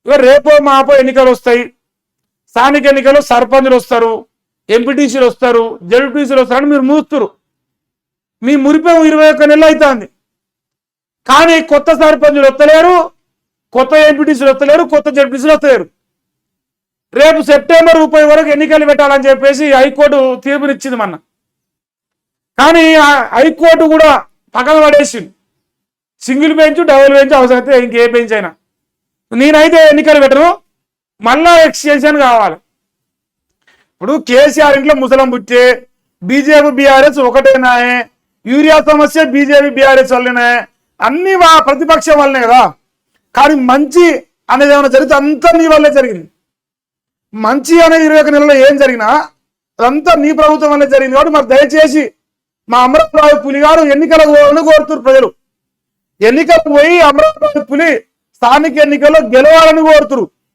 ఇక రేపో మాపో ఎన్నికలు వస్తాయి, స్థానిక ఎన్నికలు సర్పంచులు వస్తారు, ఎంపీటీసీలు వస్తారు, జడ్పీటీసీలు వస్తారని మీరు మూస్తురు. మీ మురిపం 21 నెలలు అవుతుంది. కానీ కొత్త సర్పంచులు వస్తలేరు, కొత్త ఎంపీటీసీలు వస్తలేరు, కొత్త జడ్పీటీసీలు వస్తలేరు. రేపు సెప్టెంబర్ 30 వరకు ఎన్నికలు పెట్టాలని చెప్పేసి హైకోర్టు తీర్పునిచ్చింది మొన్న. కానీ హైకోర్టు కూడా పక్కన పడేసింది. సింగిల్ బెంచ్, డబుల్ బెంచ్ అవసరమైతే ఇంకే బెంచ్ అయినా. నేనైతే ఎన్నికలు పెట్టను, మళ్ళా ఎక్స్టెన్షన్ కావాలి. ఇప్పుడు కేసీఆర్ ఇంట్లో ముసలం పుట్టే బీజేపీ బీఆర్ఎస్ ఒకటేనాయే, యూరియా సమస్య బీజేపీ బీఆర్ఎస్ వల్లనే, అన్ని ప్రతిపక్షం వల్లనే కదా. కానీ మంచి అనేది ఏమైనా జరిగితే అంతా నీ వల్లే జరిగింది. మంచి అనేది 21 నెలల్లో ఏం జరిగినా అదంతా నీ ప్రభుత్వం వల్లే జరిగింది. కాబట్టి మరి దయచేసి మా అమరావతి పులి గారు ఎన్నికలకు కోరుతున్నారు ప్రజలు. ఎన్నికలకు పోయి అమరావతి పులి స్థానిక ఎన్నికల్లో గెలవాలని కోరుతున్నారు.